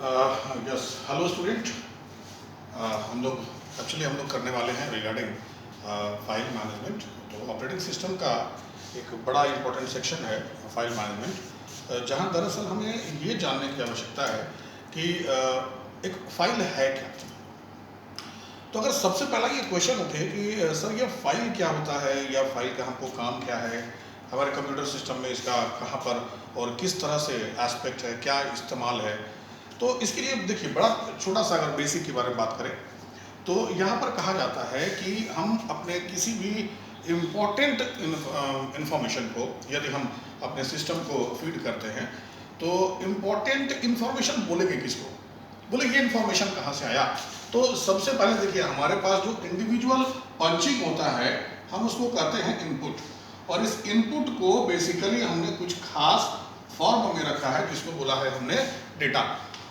Yes, hello student. हम लोग करने वाले हैं रिगार्डिंग फाइल मैनेजमेंट। तो ऑपरेटिंग सिस्टम का एक बड़ा इंपॉर्टेंट सेक्शन है फाइल मैनेजमेंट, जहां दरअसल हमें ये जानने की आवश्यकता है कि एक फाइल है क्या। तो अगर सबसे पहला ये क्वेश्चन उठे कि सर ये फाइल क्या होता है या फाइल का हमको काम क्या है, हमारे कंप्यूटर सिस्टम में इसका कहाँ पर और किस तरह से एस्पेक्ट है, क्या इस्तेमाल है। तो इसके लिए देखिए, बड़ा छोटा सा अगर बेसिक के बारे में बात करें तो यहाँ पर कहा जाता है कि हम अपने किसी भी इम्पोर्टेंट इंफॉर्मेशन को यदि हम अपने सिस्टम को फीड करते हैं तो इम्पोर्टेंट इंफॉर्मेशन बोलेंगे किसको, बोले ये इंफॉर्मेशन कहाँ से आया। तो सबसे पहले देखिए, हमारे पास जो इंडिविजुअल पंचिंग होता है हम उसको कहते हैं इनपुट, और इस इनपुट को बेसिकली हमने कुछ खास फॉर्म में रखा है जिसको बोला है हमने डेटा।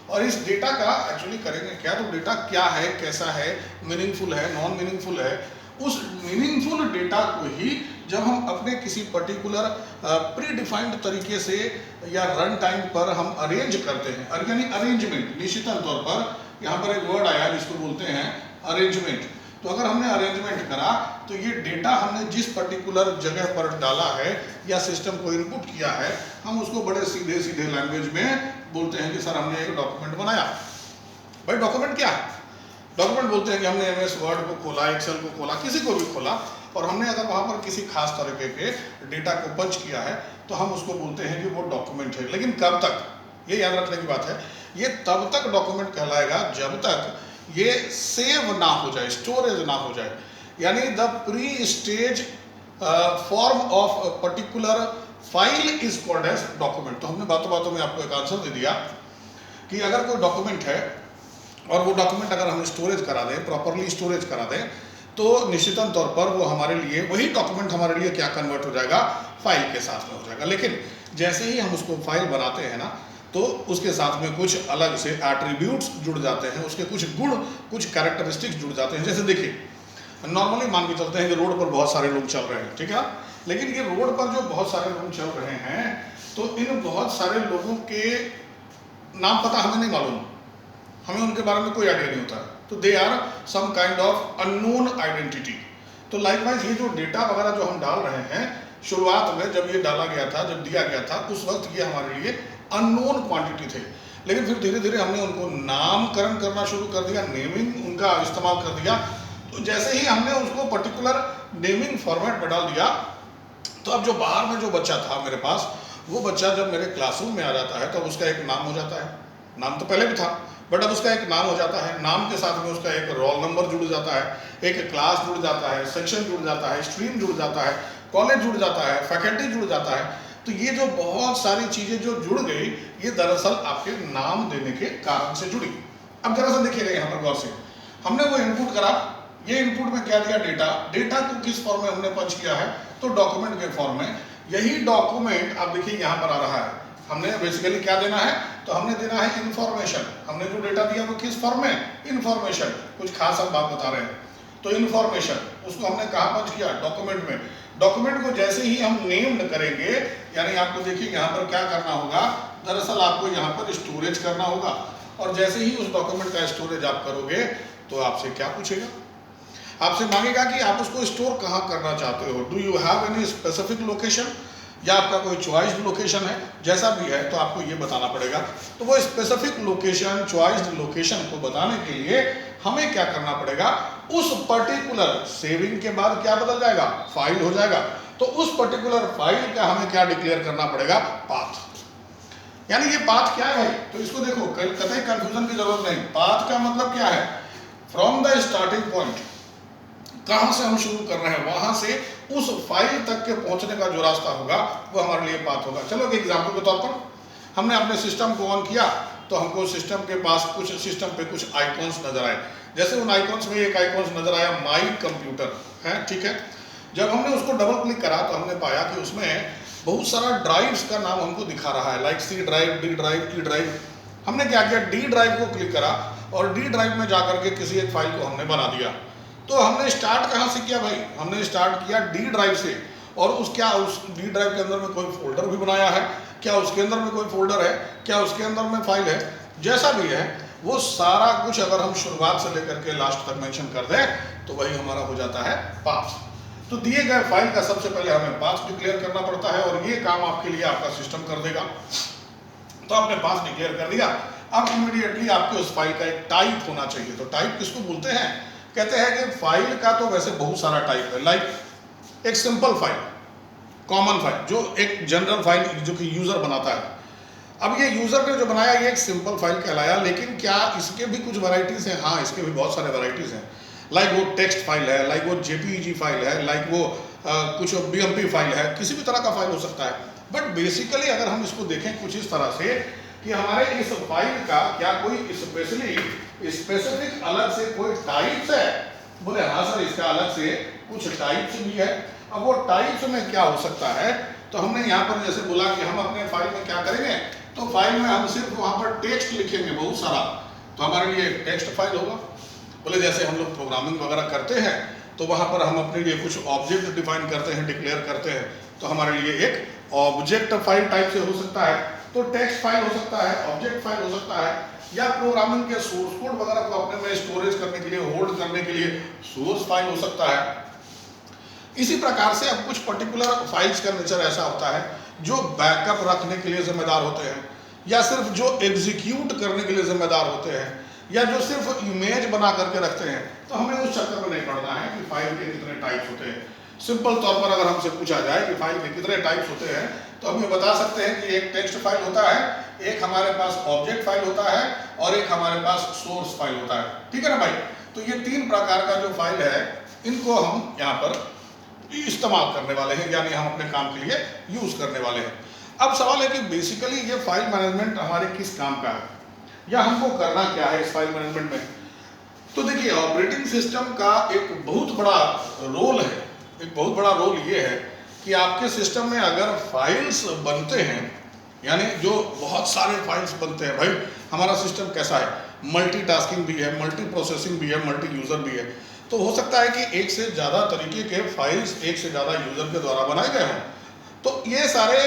और इस डेटा का एक्चुअली करेंगे क्या, तो डेटा क्या है, कैसा है, मीनिंगफुल है, नॉन मीनिंगफुल है, उस मीनिंगफुल डेटा को ही जब हम अपने किसी पर्टिकुलर प्री डिफाइंड तरीके से या रन टाइम पर हम अरेंज करते हैं, यानी अरेंजमेंट, निश्चित तौर पर यहाँ पर एक वर्ड आया जिसको बोलते हैं अरेंजमेंट। तो अगर हमने अरेंजमेंट करा तो ये डेटा हमने जिस पर्टिकुलर जगह पर डाला है या सिस्टम को इनपुट किया है, हम उसको बड़े सीधे सीधे लैंग्वेज में बोलते हैं कि सर हमने एक डॉक्यूमेंट बनाया। भाई डॉक्यूमेंट क्या है? डॉक्यूमेंट बोलते हैं कि हमने एमएस वर्ड को खोला, एक्सेल को खोला, किसी को भी खोला, और हमने अगर वहां पर किसी खास तरीके के डेटा को पंच किया है तो हम उसको बोलते हैं कि वो डॉक्यूमेंट है। लेकिन कब तक, ये याद रखने की बात है, ये तब तक डॉक्यूमेंट कहलाएगा जब तक ये सेव ना हो जाए, स्टोरेज ना हो जाए, यानी the pre stage form of particular file is called as document. तो हमने बातों बातों में आपको एक आंसर दे दिया कि अगर कोई डॉक्यूमेंट है और वो डॉक्यूमेंट अगर हम स्टोरेज करा दें, प्रॉपरली स्टोरेज करा दें, तो निश्चित तौर पर वो हमारे लिए, वही डॉक्यूमेंट हमारे लिए क्या कन्वर्ट हो जाएगा, फाइल के साथ में हो जाएगा। लेकिन जैसे ही हम उसको फाइल बनाते हैं ना, तो उसके साथ में कुछ अलग से एट्रीब्यूट्स जुड़ जाते हैं, उसके कुछ गुण, कुछ कैरेक्टरिस्टिक्स जुड़ जाते हैं। जैसे देखिए, नॉर्मली मान के चलते हैं कि रोड पर बहुत सारे लोग चल रहे हैं, ठीक है, लेकिन ये रोड पर जो बहुत सारे लोग चल रहे हैं, तो इन बहुत सारे लोगों के नाम पता हमें नहीं मालूम, हमें उनके बारे में कोई आइडिया नहीं होता, तो they are some kind of unknown identity. तो लाइकवाइज ये जो डेटा वगैरह जो हम डाल रहे हैं, शुरुआत में जब ये डाला गया था, जब दिया गया था, उस वक्त ये हमारे लिए अननोन क्वांटिटी थे। लेकिन फिर धीरे धीरे हमने उनको नामकरण करना शुरू कर दिया, नेमिंग उनका इस्तेमाल कर दिया। तो जैसे ही हमने उसको पर्टिकुलर नेमिंग फॉर्मेट में डाल दिया, तो अब जो बाहर में जो बच्चा था मेरे पास, वो बच्चा जब मेरे क्लासरूम में आ जाता है तो उसका एक नाम हो जाता है, नाम तो पहले भी था बट अब उसका एक नाम हो जाता है, नाम के साथ में उसका एक रोल नंबर जुड़ जाता है, एक क्लास जुड़ जाता है, सेक्शन जुड़ जाता है, स्ट्रीम जुड़ जाता है, कॉलेज जुड़ जाता है, फैकल्टी जुड़ जाता है। तो ये जो बहुत सारी चीजें जो जुड़ गई, ये दरअसल आपके नाम देने के कारण से जुड़ी। अब जरा सा देखिएगा यहाँ पर गौर से, हमने वो इनपुट करा, ये इनपुट में क्या दिया, डेटा, डेटा को किस फॉर्म में हमने पंच किया है, तो डॉक्यूमेंट के फॉर्म में। यही डॉक्यूमेंट आप देखिए यहाँ पर आ रहा है, हमने बेसिकली क्या देना है, तो हमने देना है इंफॉर्मेशन। हमने जो डेटा दिया वो किस फॉर्म में, इंफॉर्मेशन, कुछ खास हम बात बता रहे हैं, तो इंफॉर्मेशन उसको हमने कहाँ पंच किया, डॉक्यूमेंट में। डॉक्यूमेंट को जैसे ही हम नेम्ड करेंगे, यानी आपको देखिए यहाँ पर क्या करना होगा, दरअसल आपको यहाँ पर स्टोरेज करना होगा, और जैसे ही उस डॉक्यूमेंट का स्टोरेज आप करोगे तो आपसे क्या पूछेगा, आपसे मांगेगा कि आप उसको स्टोर कहाँ करना चाहते हो, do you have any specific location, या आपका कोई चॉइस्ड लोकेशन है, जैसा भी है तो आपको ये बताना पड़ेगा। तो वो स्पेसिफिक लोकेशन, चॉइस्ड लोकेशन को बताने के लिए हमें क्या करना पड़ेगा, उस पर्टिकुलर सेविंग के बाद क्या बदल जाएगा, फाइल हो जाएगा, तो उस पर्टिकुलर फाइल का हमें क्या डिक्लेयर करना पड़ेगा, पाथ। यानी ये पाथ क्या है, तो इसको देखो, कतई कंफ्यूजन की जरूरत नहीं। पाथ का मतलब क्या है, फ्रॉम द स्टार्टिंग पॉइंट, कहां से हम शुरू कर रहे हैं, वहां से उस फाइल तक के पहुंचने का जो रास्ता होगा वो हमारे लिए पाथ होगा। चलो एक एग्जांपल के तौर पर, हमने अपने सिस्टम को ऑन किया तो हमको सिस्टम के पास कुछ, सिस्टम पे कुछ आइकॉन्स नजर आए। जैसे उन आइकॉन्स में एक आइकॉन्स नजर आया माई कंप्यूटर है, ठीक है। जब हमने उसको डबल क्लिक करा तो हमने पाया कि उसमें बहुत सारा ड्राइव्स का नाम हमको दिखा रहा है, like C drive, D drive, E drive. हमने क्या किया, डी ड्राइव को क्लिक करा और डी ड्राइव में जाकर के किसी एक फाइल को हमने बना दिया। तो हमने स्टार्ट कहाँ से किया भाई, हमने स्टार्ट किया डी ड्राइव से, और उस डी ड्राइव के अंदर में कोई फोल्डर भी बनाया है क्या, उसके अंदर में कोई फोल्डर है क्या, उसके अंदर में फाइल है, जैसा भी है वो सारा कुछ अगर हम शुरुआत से लेकर के लास्ट तक मेंशन कर दें तो वही हमारा हो जाता है पाथ। तो दिए गए फाइल का सबसे पहले हमें पाथ डिक्लेयर करना पड़ता है और ये काम आपके लिए आपका सिस्टम कर देगा। तो आपने पाथ डिक्लेयर कर दिया, अब इमीडिएटली आपके उस फाइल का एक टाइप होना चाहिए। तो टाइप किसको बोलते हैं? कहते हैं कि फाइल का तो वैसे बहुत सारा टाइप है, लाइक एक सिंपल फाइल, कॉमन फाइल, जो एक जनरल फाइल जो कि यूजर बनाता है। अब ये यूजर ने जो बनाया ये एक सिंपल फाइल कहलाया, लेकिन क्या इसके भी कुछ वैरायटीज हैं? हाँ, इसके भी बहुत सारे वैरायटीज हैं। लाइक वो टेक्स्ट फाइल है, लाइक वो जेपीईजी फाइल है, लाइक वो कुछ बीएमपी फाइल है, किसी भी तरह का फाइल हो सकता है। बट बेसिकली अगर हम इसको देखें कुछ इस तरह से कि हमारे इस फाइल का क्या कोई स्पेसिफिक अलग से कोई टाइप्स है? बोले हाँ सर, इसका अलग से कुछ टाइप्स भी है। अब वो टाइप्स में क्या हो सकता है? तो हमने यहाँ पर जैसे बोला कि हम अपने फाइल में क्या करेंगे, तो फाइल में हम सिर्फ वहाँ पर टेक्स्ट लिखेंगे बहुत सारा, तो हमारे लिए टेक्स्ट फाइल होगा। बोले जैसे हम लोग प्रोग्रामिंग वगैरह करते हैं तो वहाँ पर हम अपने लिए कुछ ऑब्जेक्ट डिफाइन करते हैं, डिक्लेयर करते हैं, तो हमारे लिए एक ऑब्जेक्ट फाइल टाइप से हो सकता है। तो टेक्स्ट फाइल हो सकता है, ऑब्जेक्ट फाइल हो सकता है, या प्रोग्रामिंग के सोर्स कोड वगैरह को अपने में स्टोरेज करने के लिए, होल्ड करने के लिए सोर्स फाइल हो सकता है। इसी प्रकार से अब कुछ पर्टिकुलर फाइल्स का नेचर ऐसा होता है जो बैकअप रखने के लिए जिम्मेदार होते हैं, या सिर्फ जो एग्जीक्यूट करने के लिए जिम्मेदार होते हैं, या जो सिर्फ इमेज बना करके रखते हैं। तो हमें उस चक्कर में नहीं पड़ना है कि फाइल के कितने टाइप्स होते हैं। सिंपल तौर पर अगर हमसे पूछा जाए कि फाइल के कितने टाइप्स होते हैं, तो हम ये बता सकते हैं कि एक टेक्स्ट फाइल होता है, एक हमारे पास ऑब्जेक्ट फाइल होता है, और एक हमारे पास सोर्स फाइल होता है। ठीक है ना भाई? तो ये तीन प्रकार का जो फाइल है इनको हम यहाँ पर इस्तेमाल करने वाले हैं, यानी हम अपने काम के लिए यूज करने वाले हैं। अब सवाल है कि बेसिकली ये फाइल मैनेजमेंट हमारे किस काम का है, या हमको करना क्या है इस फाइल मैनेजमेंट में? तो देखिए, ऑपरेटिंग सिस्टम का एक बहुत बड़ा रोल है। एक बहुत बड़ा रोल ये है कि आपके सिस्टम में अगर फाइल्स बनते हैं, यानी जो बहुत सारे फाइल्स बनते हैं, भाई हमारा सिस्टम कैसा है, मल्टीटास्किंग भी है, मल्टी प्रोसेसिंग भी है, मल्टी यूजर भी है। तो हो सकता है कि एक से ज़्यादा तरीके के फाइल्स एक से ज़्यादा यूजर के द्वारा बनाए गए हों। तो ये सारे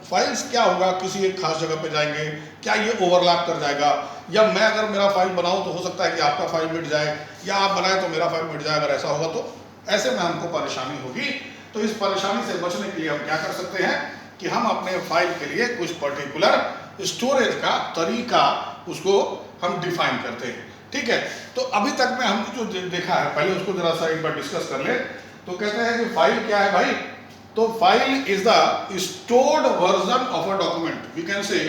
फाइल्स क्या होगा, किसी एक खास जगह पे जाएंगे, क्या ये ओवरलैप कर जाएगा? या मैं अगर मेरा फाइल बनाऊं तो हो सकता है कि आपका फाइल मिट जाए, या आप बनाए तो मेरा फाइल मिट जाए। अगर ऐसा होगा तो ऐसे में हमको परेशानी होगी। तो इस परेशानी से बचने के लिए हम क्या कर सकते हैं कि हम अपने फाइल के लिए कुछ पर्टिकुलर स्टोरेज का तरीका उसको हम डिफाइन करते हैं। ठीक है? तो अभी तक में हमने जो देखा है पहले उसको जरा सा एक बार डिस्कस कर ले। तो कहते हैं कि फाइल क्या है भाई? तो file is the stored version of a document. We can say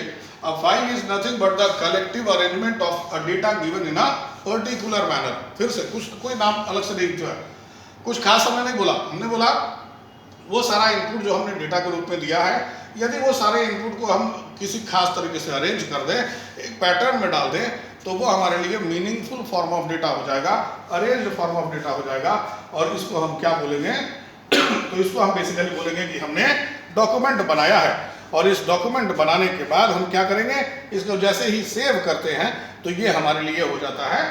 a file is nothing but the collective arrangement of a data given in a particular manner. फिर से कुछ कोई नाम अलग से नहीं दिया, कुछ खास हमने नहीं बोला। हमने बोला वो सारा इनपुट जो हमने डेटा के रूप में दिया है, यदि वो सारे इनपुट को हम किसी खास तरीके से अरेंज कर दें, एक पैटर्न में डाल दें, तो वो हमारे लिए मीनिंगफुल फॉर्म ऑफ डेटा हो जाएगा, अरेंज्ड फॉर्म ऑफ डेटा हो जाएगा। और इसको हम क्या बोलेंगे? तो इसको हम बेसिकली बोलेंगे कि हमने डॉक्यूमेंट बनाया है। और इस डॉक्यूमेंट बनाने के बाद हम क्या करेंगे, इसको जैसे ही सेव करते हैं तो ये हमारे लिए हो जाता है,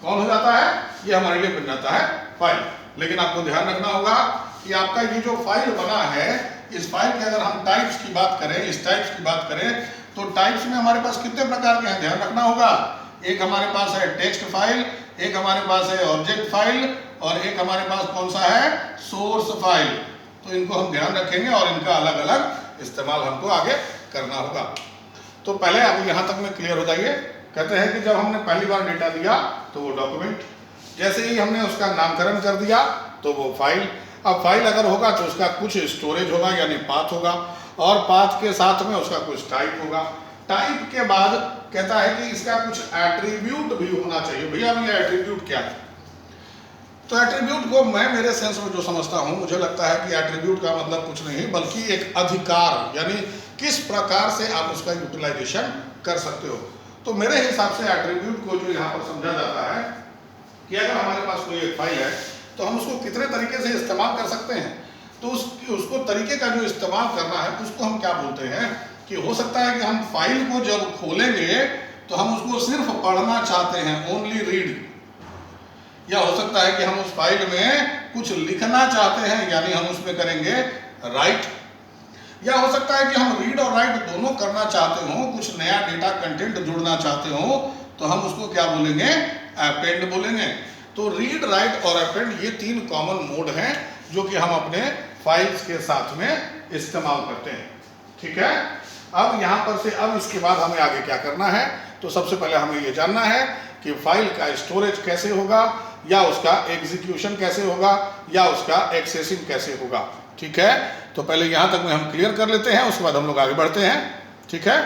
कौन हो जाता है? ये हमारे लिए बन जाता है फाइल। लेकिन आपको ध्यान रखना होगा कि आपका ये जो फाइल बना है, इस फाइल के अगर हम टाइप्स की बात करें, इस टाइप्स की बात करें, तो टाइप्स में हमारे पास कितने प्रकार के हैं ध्यान रखना होगा। एक हमारे पास है टेक्स्ट फाइल, एक हमारे पास है ऑब्जेक्ट फाइल, और एक हमारे पास कौन सा है? Source file. तो इनको हम ध्यान रखेंगे और इनका अलग अलग इस्तेमाल हमको आगे करना होगा। तो पहले अब यहाँ तक में क्लियर हो जाइए। कहते हैं कि जब हमने पहली बार डेटा दिया तो वो डॉक्यूमेंट, जैसे ही हमने उसका नामकरण कर दिया तो वो फाइल। अब फाइल अगर होगा तो उसका कुछ स्टोरेज होगा, यानी पाथ होगा, और पाथ के साथ में उसका कुछ टाइप होगा। टाइप के बाद कहता है कि इसका कुछ एट्रीब्यूट भी होना चाहिए। भैया ये एट्रीब्यूट क्या है? तो एट्रीब्यूट को मैं मेरे सेंस में जो समझता हूं, मुझे लगता है कि एट्रीब्यूट का मतलब कुछ नहीं बल्कि एक अधिकार, यानी किस प्रकार से आप उसका यूटिलाइजेशन कर सकते हो। तो मेरे हिसाब से एट्रीब्यूट को जो यहाँ पर समझा जाता है कि अगर हमारे पास कोई एक फाइल है तो हम उसको कितने तरीके से इस्तेमाल कर सकते हैं। तो उसको तरीके का जो इस्तेमाल करना है उसको हम क्या बोलते हैं कि हो सकता है कि हम फाइल को जब खोलेंगे तो हम उसको सिर्फ पढ़ना चाहते हैं, ओनली रीड। या हो सकता है कि हम उस फाइल में कुछ लिखना चाहते हैं, यानी हम उसमें करेंगे राइट। या हो सकता है कि हम रीड और राइट दोनों करना चाहते हो, कुछ नया डेटा कंटेंट जोड़ना चाहते हो, तो हम उसको क्या बोलेंगे, अपेंड बोलेंगे। तो रीड, राइट और अपेंड ये 3 कॉमन मोड हैं जो कि हम अपने फाइल्स के साथ में इस्तेमाल करते हैं। ठीक है, अब यहाँ पर से अब इसके बाद हमें आगे क्या करना है, तो सबसे पहले हमें ये जानना है कि फाइल का स्टोरेज कैसे होगा, या उसका एग्जीक्यूशन कैसे होगा, या उसका एक्सेसिंग कैसे होगा। ठीक है, तो पहले यहाँ तक में हम क्लियर कर लेते हैं, उसके बाद हम लोग आगे बढ़ते हैं। ठीक है।